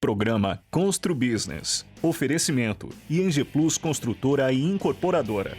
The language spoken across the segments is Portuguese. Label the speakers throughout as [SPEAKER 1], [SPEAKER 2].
[SPEAKER 1] Programa Constru Business. Oferecimento: ING Plus Construtora e Incorporadora.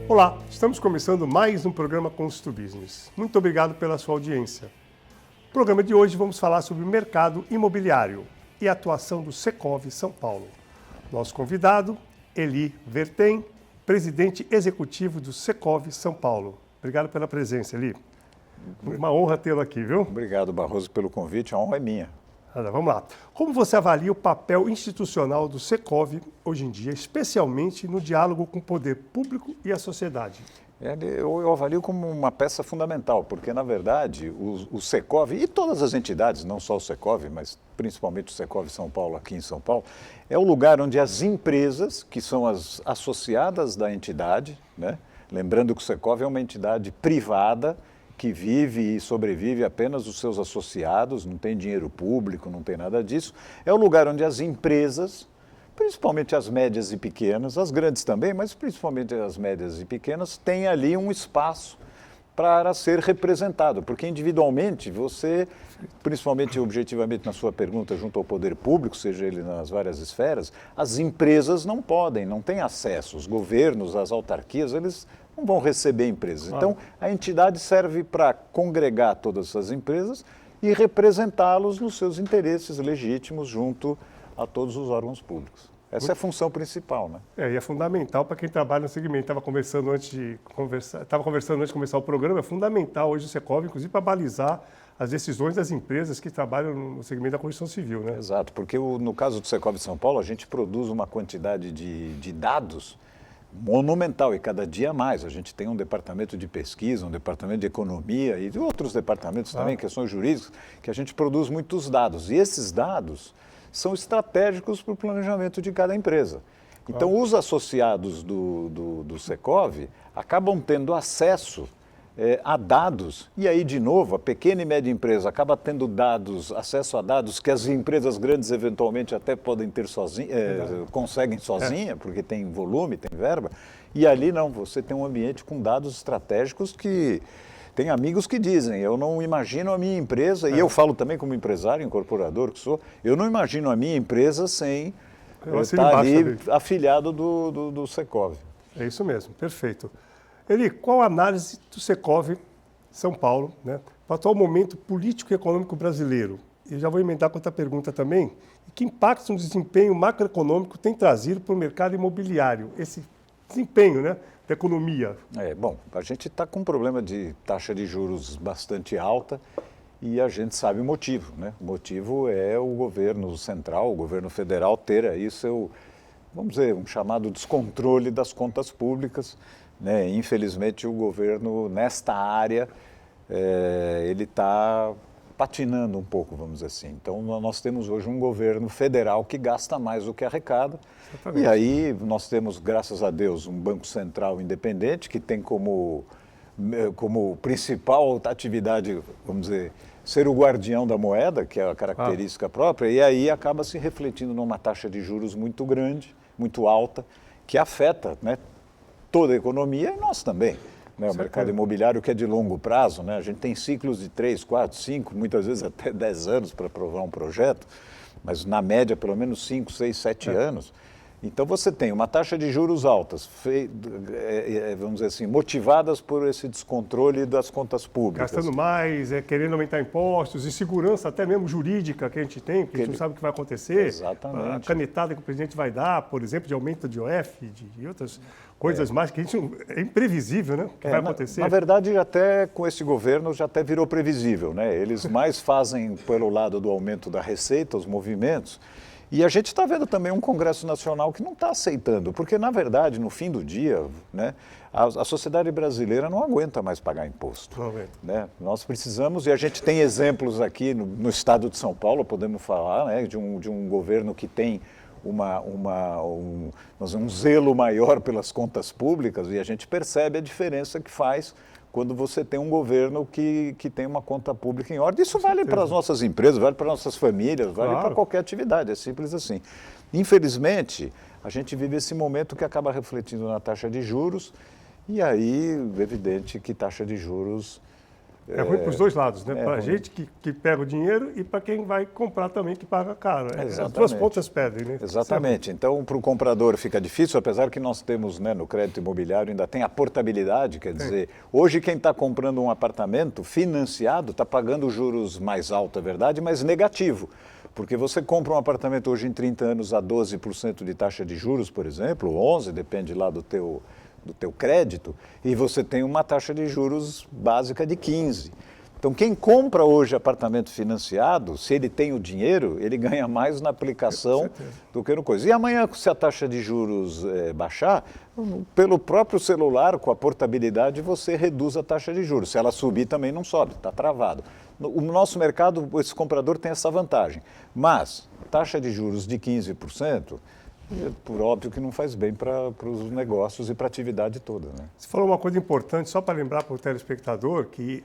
[SPEAKER 2] Olá, estamos começando mais um programa Constru Business. Muito obrigado pela sua audiência. No programa de hoje vamos falar sobre o mercado imobiliário e a atuação do Secov São Paulo. Nosso convidado, Eli Vertem, presidente executivo do Secov São Paulo. Obrigado pela presença, Eli. Uma honra tê-lo aqui, viu?
[SPEAKER 3] Obrigado, Barroso, pelo convite. A honra é minha.
[SPEAKER 2] Vamos lá. Como você avalia o papel institucional do Secov hoje em dia, especialmente no diálogo com o poder público e a sociedade?
[SPEAKER 3] Eu avalio como uma peça fundamental, porque, na verdade, o Secov e todas as entidades, não só o Secov, mas principalmente o Secov São Paulo, aqui em São Paulo, é o lugar onde as empresas, que são as associadas da entidade, né? Lembrando que o Secov é uma entidade privada, que vive e sobrevive apenas os seus associados, não tem dinheiro público, não tem nada disso. É o lugar onde as empresas, principalmente as médias e pequenas, as grandes também, mas principalmente as médias e pequenas, têm ali um espaço para ser representado, porque individualmente você, principalmente objetivamente na sua pergunta junto ao poder público, seja ele nas várias esferas, as empresas não podem, não têm acesso, os governos, as autarquias, eles não vão receber empresas. Então, a entidade serve para congregar todas essas empresas e representá-los nos seus interesses legítimos junto a todos os órgãos públicos. Essa é a função principal, né?
[SPEAKER 2] E é fundamental para quem trabalha no segmento. Estava conversando antes de começar o programa, é fundamental hoje o Secov, inclusive, para balizar as decisões das empresas que trabalham no segmento da construção civil, né?
[SPEAKER 3] Exato, porque no caso do Secov São Paulo, a gente produz uma quantidade de dados monumental e cada dia mais. A gente tem um departamento de pesquisa, um departamento de economia e outros departamentos também, questões jurídicas, que a gente produz muitos dados. E esses dados são estratégicos para o planejamento de cada empresa. Então, os associados do Secov acabam tendo acesso a dados, e aí, de novo, a pequena e média empresa acaba tendo acesso a dados que as empresas grandes eventualmente até podem ter conseguem sozinha, porque tem volume, tem verba, e ali não, você tem um ambiente com dados estratégicos que tem amigos que dizem, eu não imagino a minha empresa, e eu falo também como empresário, incorporador que sou, eu não imagino a minha empresa sem estar ali afiliado do Secov.
[SPEAKER 2] É isso mesmo, perfeito. Eli, qual a análise do Secov São Paulo, né, para o atual momento político e econômico brasileiro? E já vou emendar com outra pergunta também. Que impactos no desempenho macroeconômico tem trazido para o mercado imobiliário, esse desempenho, né, da economia?
[SPEAKER 3] Bom, a gente está com um problema de taxa de juros bastante alta e a gente sabe o motivo, né? O motivo é o governo central, o governo federal ter aí seu, vamos dizer, um chamado descontrole das contas públicas, né? Infelizmente, o governo, nesta área, ele está patinando um pouco, vamos dizer assim. Então, nós temos hoje um governo federal que gasta mais do que arrecada. Exatamente. E aí nós temos, graças a Deus, um Banco Central independente que tem como principal atividade, vamos dizer, ser o guardião da moeda, que é a característica própria, e aí acaba se refletindo numa taxa de juros muito grande, muito alta, que afeta, né, toda a economia e nós também. Né, o mercado imobiliário que é de longo prazo, né, a gente tem ciclos de 3, 4, 5, muitas vezes até 10 anos para aprovar um projeto, mas na média pelo menos 5, 6, 7 anos. Então você tem uma taxa de juros altas, vamos dizer assim, motivadas por esse descontrole das contas públicas.
[SPEAKER 2] Gastando mais, querendo aumentar impostos, insegurança até mesmo jurídica que a gente tem, porque a gente não sabe o que vai acontecer.
[SPEAKER 3] Exatamente.
[SPEAKER 2] A canetada que o presidente vai dar, por exemplo, de aumento de IOF, de outras coisas mais, que a gente é imprevisível, né? O que vai acontecer.
[SPEAKER 3] Na verdade, até com esse governo já até virou previsível, né? Eles mais fazem pelo lado do aumento da receita, os movimentos. E a gente está vendo também um Congresso Nacional que não está aceitando, porque, na verdade, no fim do dia, né, a sociedade brasileira não aguenta mais pagar imposto.
[SPEAKER 2] Não aguenta.
[SPEAKER 3] Né? Nós precisamos, e a gente tem exemplos aqui no estado de São Paulo, podemos falar, né, de um governo que tem um zelo maior pelas contas públicas, e a gente percebe a diferença que faz quando você tem um governo que tem uma conta pública em ordem. Isso vale para as nossas empresas, vale para nossas famílias, vale para qualquer atividade, é simples assim. Infelizmente, a gente vive esse momento que acaba refletindo na taxa de juros, e aí, evidente que taxa de juros...
[SPEAKER 2] É ruim para os dois lados, né? Para a
[SPEAKER 3] ruim.
[SPEAKER 2] gente que pega o dinheiro e para quem vai comprar também que paga caro. As
[SPEAKER 3] Exatamente.
[SPEAKER 2] duas pontas perdem, né?
[SPEAKER 3] Exatamente. Então, para o comprador fica difícil, apesar que nós temos, né, no crédito imobiliário, ainda tem a portabilidade, quer dizer, hoje quem está comprando um apartamento financiado está pagando juros mais altos, é verdade, mas negativo. Porque você compra um apartamento hoje em 30 anos a 12% de taxa de juros, por exemplo, 11%, depende lá do teu crédito, e você tem uma taxa de juros básica de 15%. Então, quem compra hoje apartamento financiado, se ele tem o dinheiro, ele ganha mais na aplicação do que no coisa. E amanhã, se a taxa de juros baixar, pelo próprio celular, com a portabilidade, você reduz a taxa de juros. Se ela subir, também não sobe, está travado. No nosso mercado, esse comprador tem essa vantagem. Mas, taxa de juros de 15%, por óbvio que não faz bem para os negócios e para a atividade toda. Né?
[SPEAKER 2] Você falou uma coisa importante, só para lembrar para o telespectador, que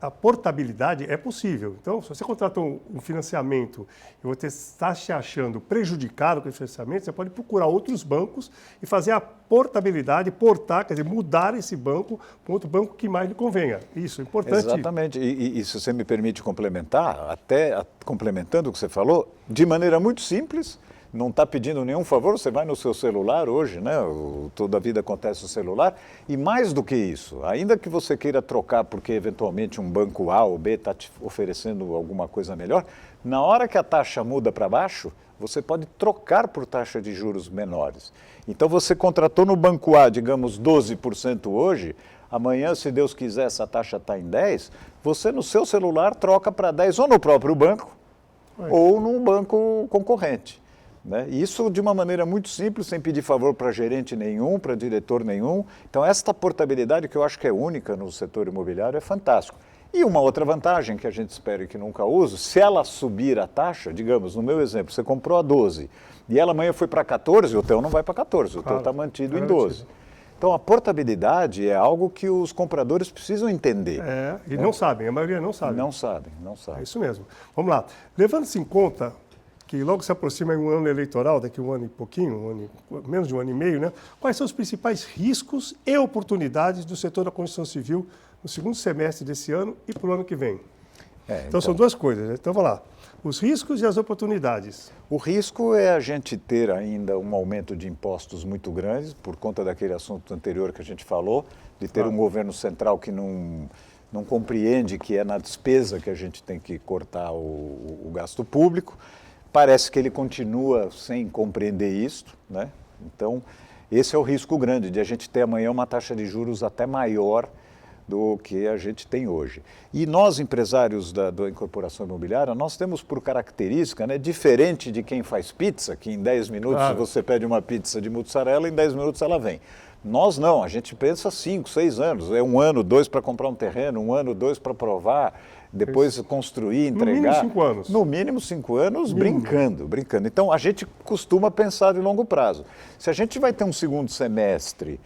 [SPEAKER 2] a portabilidade é possível. Então, se você contratou um financiamento e você está se achando prejudicado com esse financiamento, você pode procurar outros bancos e fazer a portabilidade, quer dizer, mudar esse banco para outro banco que mais lhe convenha. Isso é importante.
[SPEAKER 3] Exatamente. E se você me permite complementar, complementando o que você falou, de maneira muito simples, não está pedindo nenhum favor, você vai no seu celular hoje, né? Toda a vida acontece no celular. E mais do que isso, ainda que você queira trocar porque eventualmente um banco A ou B está te oferecendo alguma coisa melhor, na hora que a taxa muda para baixo, você pode trocar por taxa de juros menores. Então você contratou no banco A, digamos, 12% hoje, amanhã, se Deus quiser, essa taxa está em 10%, você no seu celular troca para 10% ou no próprio banco ou num banco concorrente. Né? Isso de uma maneira muito simples, sem pedir favor para gerente nenhum, para diretor nenhum. Então, esta portabilidade, que eu acho que é única no setor imobiliário, é fantástico. E uma outra vantagem que a gente espera e que nunca usa, se ela subir a taxa, digamos, no meu exemplo, você comprou a 12 e ela amanhã foi para 14, o teu não vai para 14, o teu está mantido em 12. Então, a portabilidade é algo que os compradores precisam entender.
[SPEAKER 2] E não sabem, a maioria não sabe.
[SPEAKER 3] Não sabem.
[SPEAKER 2] É isso mesmo. Vamos lá. Levando-se em conta que logo se aproxima um ano eleitoral, daqui um ano e pouquinho, menos de um ano e meio, né? Quais são os principais riscos e oportunidades do setor da construção civil no segundo semestre desse ano e para o ano que vem? Então são duas coisas, né? Então vamos lá. Os riscos e as oportunidades.
[SPEAKER 3] O risco é a gente ter ainda um aumento de impostos muito grande, por conta daquele assunto anterior que a gente falou, de ter um governo central que não compreende que é na despesa que a gente tem que cortar o gasto público. Parece que ele continua sem compreender isso, né? Então, esse é o risco grande de a gente ter amanhã uma taxa de juros até maior do que a gente tem hoje. E nós, empresários da incorporação imobiliária, nós temos por característica, né, diferente de quem faz pizza, que em 10 minutos você pede uma pizza de mussarela, em 10 minutos ela vem. Nós não, a gente pensa 5, 6 anos, é 1 ano, 2 para comprar um terreno, 1 ano, 2 para provar, depois construir, entregar.
[SPEAKER 2] No mínimo 5 anos.
[SPEAKER 3] No mínimo 5 anos, brincando. Então, a gente costuma pensar em longo prazo. Se a gente vai ter um segundo semestre,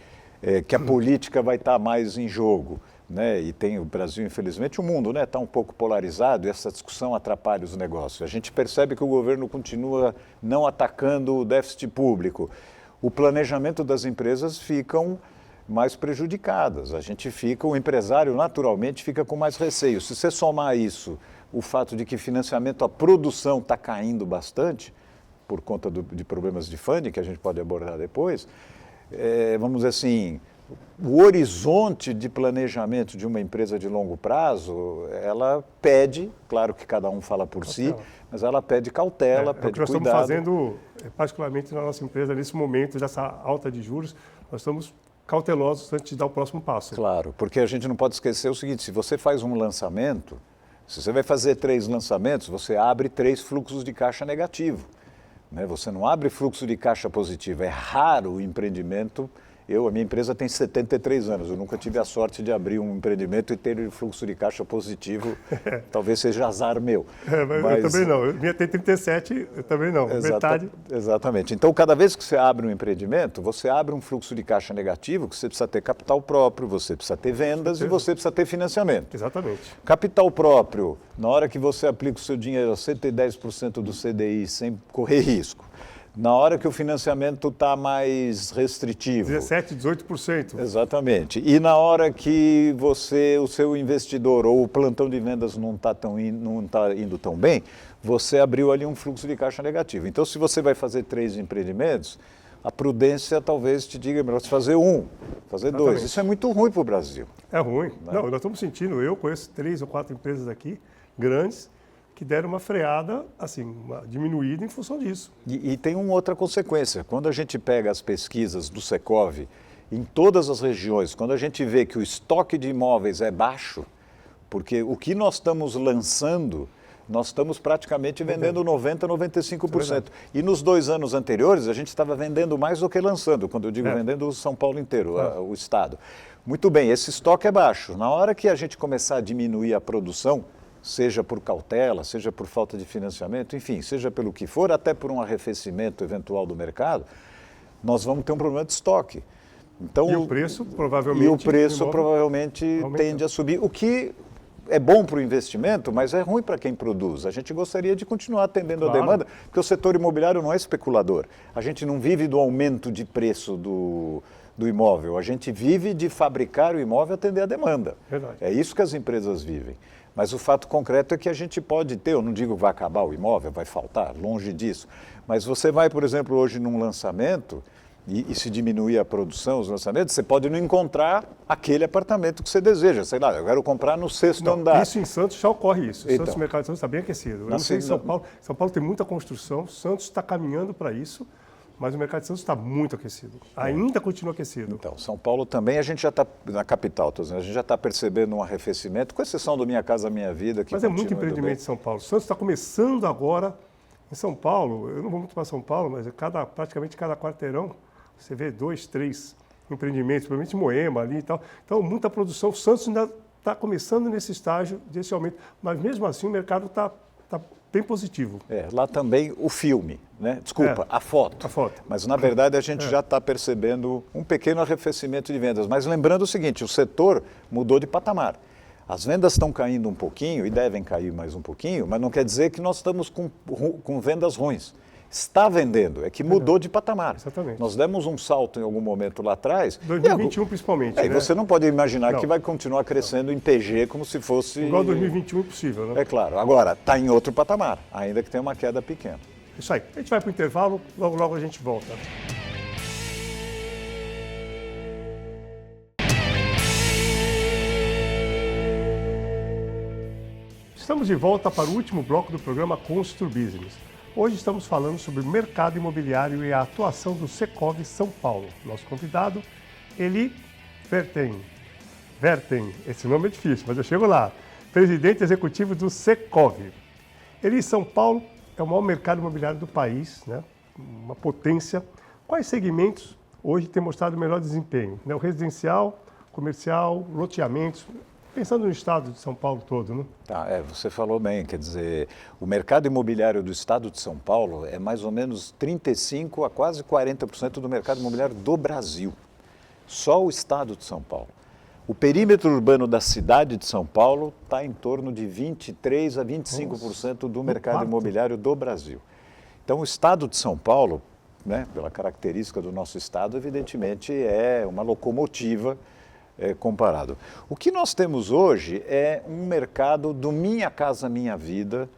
[SPEAKER 3] que a política vai estar mais em jogo, né? E tem o Brasil, infelizmente, o mundo está um pouco polarizado e essa discussão atrapalha os negócios. A gente percebe que o governo continua não atacando o déficit público. O planejamento das empresas ficam mais prejudicadas. O empresário naturalmente fica com mais receio. Se você somar isso, o fato de que financiamento à produção está caindo bastante, por conta de problemas de funding, que a gente pode abordar depois, vamos dizer assim, o horizonte de planejamento de uma empresa de longo prazo, ela pede, claro que cada um fala por si, mas ela pede cautela, pede
[SPEAKER 2] o que nós
[SPEAKER 3] cuidado.
[SPEAKER 2] estamos fazendo, particularmente na nossa empresa, nesse momento dessa alta de juros, nós estamos cautelosos antes de dar o próximo passo.
[SPEAKER 3] Claro, porque a gente não pode esquecer o seguinte, se você faz um lançamento, se você vai fazer 3 lançamentos, você abre 3 fluxos de caixa negativo. Né? Você não abre fluxo de caixa positivo. É raro o empreendimento. A minha empresa tem 73 anos, eu nunca tive a sorte de abrir um empreendimento e ter um fluxo de caixa positivo, talvez seja azar meu.
[SPEAKER 2] Mas eu também não, minha tem 37, eu também não, metade.
[SPEAKER 3] Exatamente, então cada vez que você abre um empreendimento, você abre um fluxo de caixa negativo, que você precisa ter capital próprio, você precisa ter vendas e você precisa ter financiamento.
[SPEAKER 2] Exatamente.
[SPEAKER 3] Capital próprio, na hora que você aplica o seu dinheiro a 110% do CDI sem correr risco, na hora que o financiamento está mais restritivo.
[SPEAKER 2] 17%, 18%.
[SPEAKER 3] Exatamente. E na hora que o seu investidor ou o plantão de vendas não está indo tão bem, você abriu ali um fluxo de caixa negativo. Então, se você vai fazer 3 empreendimentos, a prudência talvez te diga, melhor você fazer 1, fazer 2. Isso é muito ruim para o Brasil.
[SPEAKER 2] É ruim. Né? Não, nós estamos sentindo, eu conheço 3 ou 4 empresas aqui, grandes, que deram uma freada, assim, uma diminuída em função disso.
[SPEAKER 3] E tem uma outra consequência. Quando a gente pega as pesquisas do Secov em todas as regiões, quando a gente vê que o estoque de imóveis é baixo, porque o que nós estamos lançando, nós estamos praticamente vendendo 90%, 95%. E nos 2 anos anteriores, a gente estava vendendo mais do que lançando, quando eu digo vendendo o São Paulo inteiro, o estado. Muito bem, esse estoque é baixo. Na hora que a gente começar a diminuir a produção, seja por cautela, seja por falta de financiamento, enfim, seja pelo que for, até por um arrefecimento eventual do mercado, nós vamos ter um problema de estoque. Então,
[SPEAKER 2] e o preço provavelmente
[SPEAKER 3] tende a subir, o que é bom para o investimento, mas é ruim para quem produz. A gente gostaria de continuar atendendo a demanda, porque o setor imobiliário não é especulador. A gente não vive do aumento de preço do imóvel, a gente vive de fabricar o imóvel e atender a demanda.
[SPEAKER 2] Verdade.
[SPEAKER 3] É isso que as empresas vivem. Mas o fato concreto é que a gente pode ter, eu não digo que vai acabar o imóvel, vai faltar, longe disso, mas você vai, por exemplo, hoje num lançamento e se diminuir a produção, os lançamentos, você pode não encontrar aquele apartamento que você deseja. Sei lá, eu quero comprar no 6º andar.
[SPEAKER 2] Isso em Santos já ocorre isso.
[SPEAKER 3] Então,
[SPEAKER 2] Santos, o mercado de Santos está bem aquecido. Eu não sei em São Paulo. São Paulo tem muita construção, Santos está caminhando para isso. Mas o mercado de Santos está muito aquecido. Ainda continua aquecido.
[SPEAKER 3] Então, São Paulo também, a gente já está, na capital, a gente já está percebendo um arrefecimento, com exceção do Minha Casa Minha Vida. Que
[SPEAKER 2] mas é muito empreendimento em São Paulo. Santos está começando agora. Em São Paulo, eu não vou muito para São Paulo, mas praticamente cada quarteirão, você vê 2, 3 empreendimentos, principalmente Moema ali e tal. Então, muita produção. Santos ainda está começando nesse estágio desse aumento. Mas mesmo assim, o mercado está bem positivo.
[SPEAKER 3] Lá também o filme, né? Desculpa, a foto.
[SPEAKER 2] A foto.
[SPEAKER 3] Mas, na verdade, a gente já está percebendo um pequeno arrefecimento de vendas. Mas lembrando o seguinte, o setor mudou de patamar. As vendas estão caindo um pouquinho e devem cair mais um pouquinho, mas não quer dizer que nós estamos com vendas ruins. Está vendendo, é que mudou de patamar.
[SPEAKER 2] Exatamente.
[SPEAKER 3] Nós demos um salto em algum momento lá atrás.
[SPEAKER 2] 2021 principalmente.
[SPEAKER 3] E você não pode imaginar que vai continuar crescendo em PG como se fosse...
[SPEAKER 2] Igual 2021 impossível, né?
[SPEAKER 3] É claro. Agora, está em outro patamar, ainda que tenha uma queda pequena.
[SPEAKER 2] Isso aí. A gente vai para o intervalo, logo a gente volta. Estamos de volta para o último bloco do programa Constru Business. Hoje estamos falando sobre o mercado imobiliário e a atuação do Secov São Paulo. Nosso convidado, Eli Vertem, esse nome é difícil, mas eu chego lá. Presidente executivo do Secov. Eli, São Paulo é o maior mercado imobiliário do país, né? Uma potência. Quais segmentos hoje têm mostrado o melhor desempenho? O residencial, comercial, loteamentos, pensando no estado de São Paulo todo, né?
[SPEAKER 3] Você falou bem, quer dizer, o mercado imobiliário do estado de São Paulo é mais ou menos 35% a quase 40% do mercado imobiliário do Brasil. Só o estado de São Paulo. O perímetro urbano da cidade de São Paulo está em torno de 23% a 25% do mercado imobiliário do Brasil. Então, o estado de São Paulo, né, pela característica do nosso estado, evidentemente é uma locomotiva comparado. O que nós temos hoje é um mercado do Minha Casa Minha Vida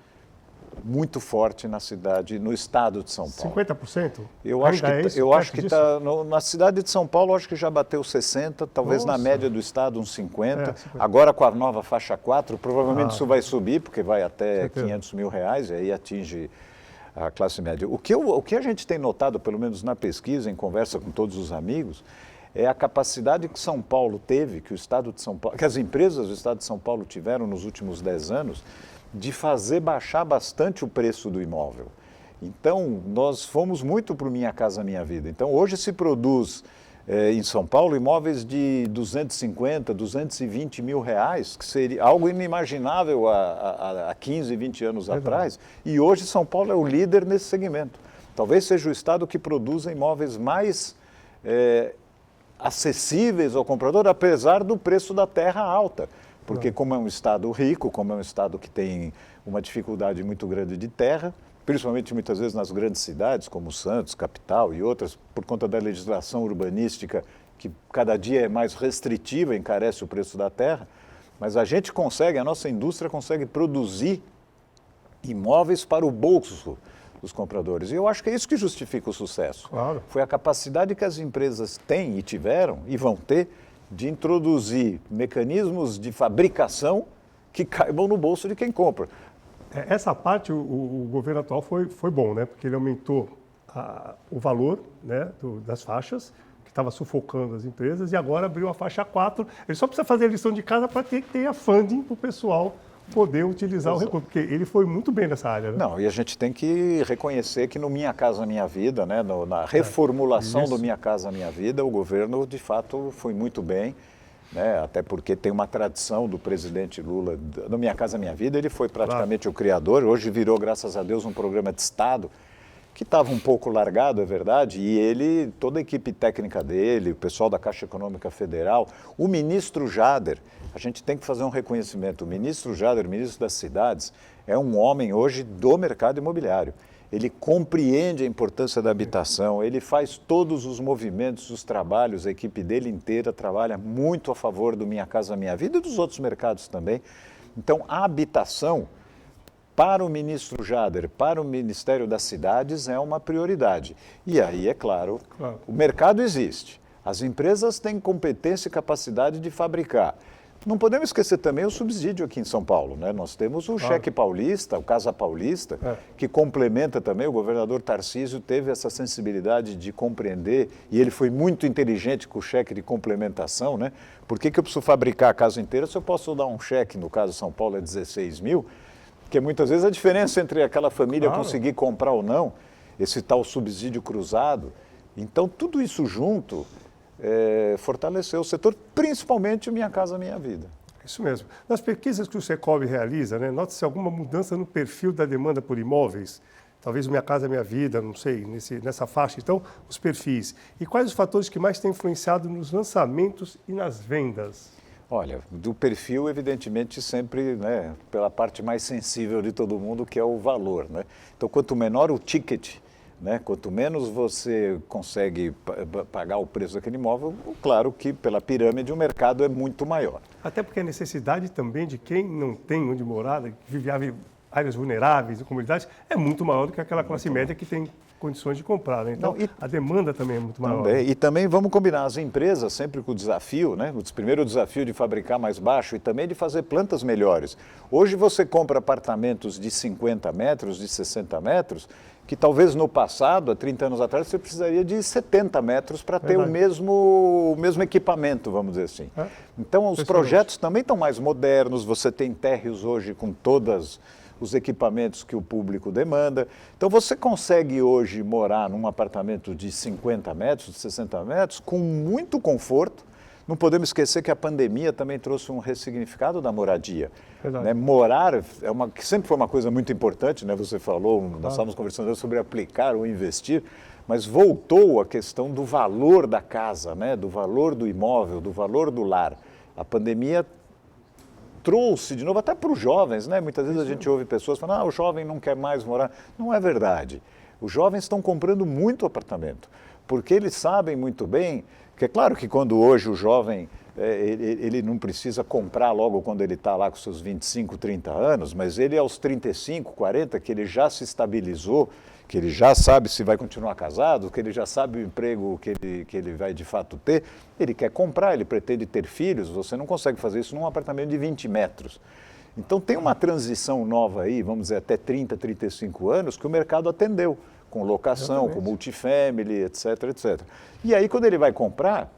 [SPEAKER 3] muito forte na cidade, no estado de São Paulo.
[SPEAKER 2] 50%?
[SPEAKER 3] Eu acho que está na cidade de São Paulo, acho que já bateu 60, talvez na média do estado uns 50.
[SPEAKER 2] 50.
[SPEAKER 3] Agora com a nova faixa 4, provavelmente isso vai subir, porque vai até
[SPEAKER 2] certeza.
[SPEAKER 3] R$500 mil, e aí atinge a classe média. O que a gente tem notado, pelo menos na pesquisa, em conversa com todos os amigos, é a capacidade que São Paulo teve, que o estado de São Paulo, que as empresas do estado de São Paulo tiveram nos últimos 10 anos, de fazer baixar bastante o preço do imóvel. Então, nós fomos muito para o Minha Casa Minha Vida. Então, hoje se produz em São Paulo imóveis de 250, 220 mil reais, que seria algo inimaginável há 15, 20 anos atrás. E hoje São Paulo é o líder nesse segmento. Talvez seja o estado que produz imóveis mais acessíveis ao comprador, apesar do preço da terra alta. Porque como é um estado rico, como é um estado que tem uma dificuldade muito grande de terra, principalmente muitas vezes nas grandes cidades, como Santos, capital e outras, por conta da legislação urbanística, que cada dia é mais restritiva, encarece o preço da terra, mas a gente consegue, a nossa indústria consegue produzir imóveis para o bolso dos compradores. E eu acho que é isso que justifica o sucesso.
[SPEAKER 2] Claro.
[SPEAKER 3] Foi a capacidade que as empresas têm e tiveram e vão ter de introduzir mecanismos de fabricação que caibam no bolso de quem compra.
[SPEAKER 2] Essa parte, o governo atual foi bom, né? Porque ele aumentou o valor, né, das faixas, que estava sufocando as empresas, e agora abriu a faixa 4. Ele só precisa fazer a lição de casa para ter a funding para o pessoal poder utilizar o recurso, porque ele foi muito bem nessa área. Né?
[SPEAKER 3] Não, e a gente tem que reconhecer que no Minha Casa Minha Vida, né, na reformulação do Minha Casa Minha Vida, o governo de fato foi muito bem, né, até porque tem uma tradição do presidente Lula, no Minha Casa Minha Vida, ele foi praticamente o criador, hoje virou, graças a Deus, um programa de Estado, que estava um pouco largado, é verdade, e ele, toda a equipe técnica dele, o pessoal da Caixa Econômica Federal, o ministro Jader, a gente tem que fazer um reconhecimento, o ministro Jader, ministro das cidades, é um homem hoje do mercado imobiliário. Ele compreende a importância da habitação, ele faz todos os movimentos, os trabalhos, a equipe dele inteira trabalha muito a favor do Minha Casa Minha Vida e dos outros mercados também. Então, a habitação, para o ministro Jader, para o Ministério das Cidades, é uma prioridade. E aí, é claro, o mercado existe. As empresas têm competência e capacidade de fabricar. Não podemos esquecer também o subsídio aqui em São Paulo, né? Nós temos o Cheque Paulista, o Casa Paulista, que complementa também. O governador Tarcísio teve essa sensibilidade de compreender, e ele foi muito inteligente com o cheque de complementação, né? Por que eu preciso fabricar a casa inteira se eu posso dar um cheque, no caso de São Paulo é 16 mil, porque muitas vezes a diferença entre aquela família conseguir comprar ou não, esse tal subsídio cruzado. Então, tudo isso junto fortaleceu o setor, principalmente o Minha Casa Minha Vida.
[SPEAKER 2] Isso mesmo. Nas pesquisas que o Secovi realiza, né, nota-se alguma mudança no perfil da demanda por imóveis? Talvez Minha Casa Minha Vida, não sei, nessa faixa. Então, os perfis. E quais os fatores que mais têm influenciado nos lançamentos e nas vendas?
[SPEAKER 3] Olha, do perfil, evidentemente, sempre, né, pela parte mais sensível de todo mundo, que é o valor, né? Então, quanto menor o ticket, né, quanto menos você consegue pagar o preço daquele imóvel, claro que pela pirâmide o mercado é muito maior.
[SPEAKER 2] Até porque a necessidade também de quem não tem onde morar, que vive em áreas vulneráveis, em comunidades, é muito maior do que aquela classe média que tem condições de comprar. Né? Então, a demanda também é muito maior.
[SPEAKER 3] Também, e também vamos combinar, as empresas sempre com o desafio, né? Primeiro o desafio de fabricar mais baixo e também de fazer plantas melhores. Hoje você compra apartamentos de 50 metros, de 60 metros, que talvez no passado, há 30 anos atrás, você precisaria de 70 metros para ter o mesmo equipamento, vamos dizer assim. Então, os projetos também estão mais modernos, você tem térreos hoje com todos os equipamentos que o público demanda. Então, você consegue hoje morar num apartamento de 50 metros, de 60 metros, com muito conforto. Não podemos esquecer que a pandemia também trouxe um ressignificado da moradia. Né? Morar que sempre foi uma coisa muito importante, né? Você falou, nós estávamos conversando sobre aplicar ou investir, mas voltou a questão do valor da casa, né? Do valor do imóvel, do valor do lar. A pandemia trouxe de novo, até para os jovens, né? Muitas vezes a gente ouve pessoas falando, o jovem não quer mais morar. Não é verdade. Os jovens estão comprando muito apartamento, porque eles sabem muito bem que é claro que quando hoje o jovem ele não precisa comprar logo quando ele está lá com seus 25, 30 anos, mas ele aos 35, 40, que ele já se estabilizou, que ele já sabe se vai continuar casado, que ele já sabe o emprego que ele vai de fato ter, ele quer comprar, ele pretende ter filhos, você não consegue fazer isso num apartamento de 20 metros. Então tem uma transição nova aí, vamos dizer, até 30, 35 anos, que o mercado atendeu, com locação, com multifamily, etc, etc. E aí quando ele vai comprar,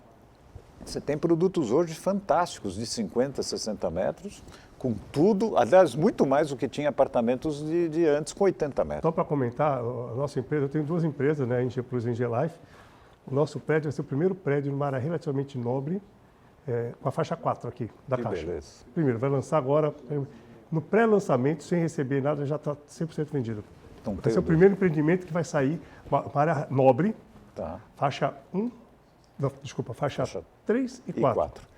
[SPEAKER 3] você tem produtos hoje fantásticos, de 50, 60 metros, com tudo, aliás, muito mais do que tinha apartamentos de antes, com 80 metros.
[SPEAKER 2] Só para comentar, a nossa empresa, eu tenho duas empresas, né, Engie Plus e Engie Life. O nosso prédio vai ser o primeiro prédio numa área relativamente nobre, com a faixa 4 aqui, da Caixa.
[SPEAKER 3] Beleza.
[SPEAKER 2] Primeiro, vai lançar agora, no pré-lançamento, sem receber nada, já está 100% vendido.
[SPEAKER 3] Então,
[SPEAKER 2] Esse é o primeiro empreendimento que vai sair, uma área nobre,
[SPEAKER 3] tá.
[SPEAKER 2] faixa 1, não, desculpa, faixa 3 e 4.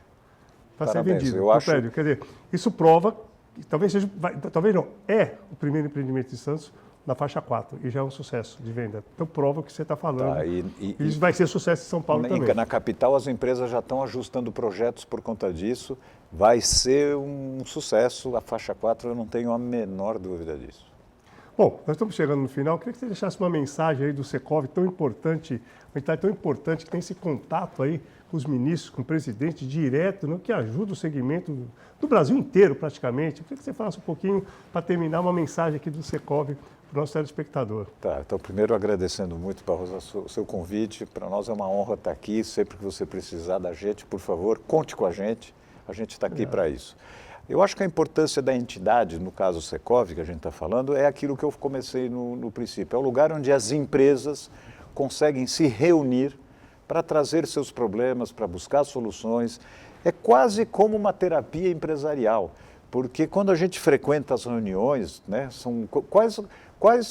[SPEAKER 2] Para ser
[SPEAKER 3] Parabéns,
[SPEAKER 2] vendido
[SPEAKER 3] eu
[SPEAKER 2] no
[SPEAKER 3] acho...
[SPEAKER 2] prédio. Quer dizer, isso prova, que talvez seja, talvez não, é o primeiro empreendimento de Santos na faixa 4 e já é um sucesso de venda. Então prova o que você está falando.
[SPEAKER 3] Tá,
[SPEAKER 2] isso vai ser sucesso em São Paulo também.
[SPEAKER 3] Na capital as empresas já estão ajustando projetos por conta disso. Vai ser um sucesso. A faixa 4 eu não tenho a menor dúvida disso.
[SPEAKER 2] Bom, nós estamos chegando no final. Eu queria que você deixasse uma mensagem aí do Secov tão importante, uma entidade tão importante que tem esse contato aí com os ministros, com o presidente direto, né, que ajuda o segmento do Brasil inteiro praticamente. Eu queria que você falasse um pouquinho para terminar uma mensagem aqui do Secov para o nosso telespectador.
[SPEAKER 3] Tá, então primeiro agradecendo muito, Barroso, o seu convite. Para nós é uma honra estar aqui. Sempre que você precisar da gente, por favor, conte com a gente está aqui para isso. Eu acho que a importância da entidade, no caso Secov, que a gente está falando, é aquilo que eu comecei no princípio. É o lugar onde as empresas conseguem se reunir para trazer seus problemas, para buscar soluções. É quase como uma terapia empresarial, porque quando a gente frequenta as reuniões, né,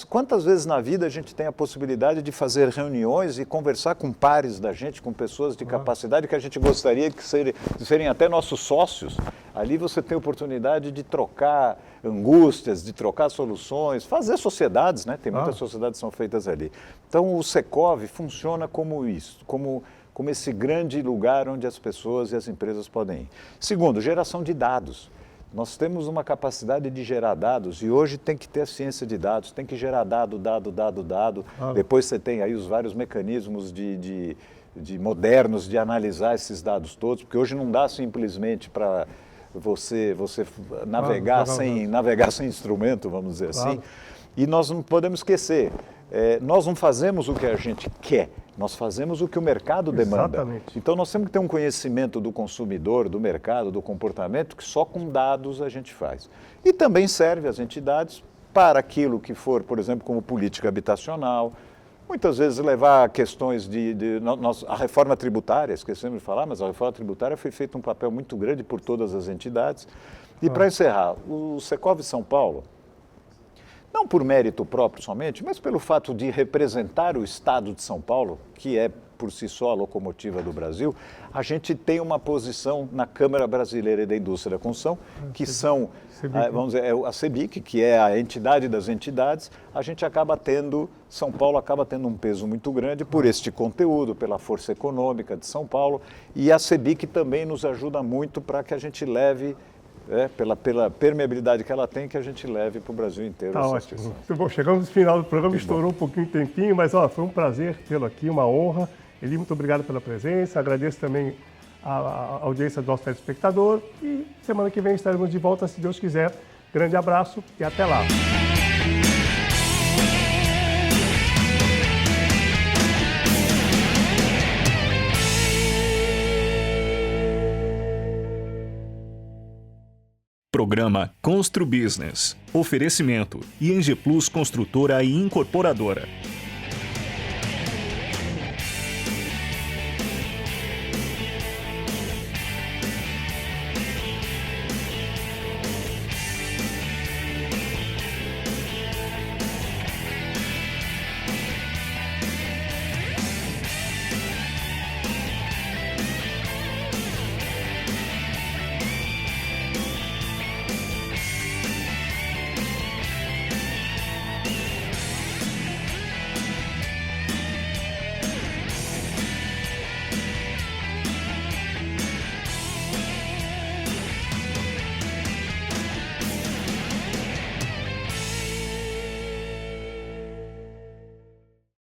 [SPEAKER 3] quantas vezes na vida a gente tem a possibilidade de fazer reuniões e conversar com pares da gente, com pessoas de capacidade que a gente gostaria de serem até nossos sócios. Ali você tem a oportunidade de trocar angústias, de trocar soluções, fazer sociedades, né? Tem muitas sociedades que são feitas ali. Então o Secov funciona como isso, como esse grande lugar onde as pessoas e as empresas podem ir. Segundo, geração de dados. Nós temos uma capacidade de gerar dados e hoje tem que ter a ciência de dados, tem que gerar dado. Depois você tem aí os vários mecanismos de modernos de analisar esses dados todos, porque hoje não dá simplesmente para você navegar sem instrumento, vamos dizer assim. E nós não podemos esquecer, nós não fazemos o que a gente quer, nós fazemos o que o mercado demanda.
[SPEAKER 2] Exatamente.
[SPEAKER 3] Então nós temos que ter um conhecimento do consumidor, do mercado, do comportamento, que só com dados a gente faz. E também serve às entidades para aquilo que for, por exemplo, como política habitacional, muitas vezes levar questões a reforma tributária, esquecemos de falar, mas a reforma tributária foi feita um papel muito grande por todas as entidades. E para encerrar, o Secov São Paulo, não por mérito próprio somente, mas pelo fato de representar o Estado de São Paulo, que é por si só a locomotiva do Brasil, a gente tem uma posição na Câmara Brasileira da Indústria da Construção, que são, vamos dizer, a CEBIC, que é a entidade das entidades, a gente acaba tendo, São Paulo acaba tendo um peso muito grande por este conteúdo, pela força econômica de São Paulo, e a CEBIC também nos ajuda muito para que a gente leve, pela permeabilidade que ela tem, que a gente leve para o Brasil inteiro.
[SPEAKER 2] Tá ótimo. Muito bom, chegamos no final do programa, estourou um pouquinho de tempinho, mas foi um prazer tê-lo aqui, uma honra. Eli, muito obrigado pela presença, agradeço também a audiência do nosso telespectador e semana que vem estaremos de volta, se Deus quiser. Grande abraço e até lá.
[SPEAKER 1] Programa Constru Business. Oferecimento: Engie Plus Construtora e Incorporadora.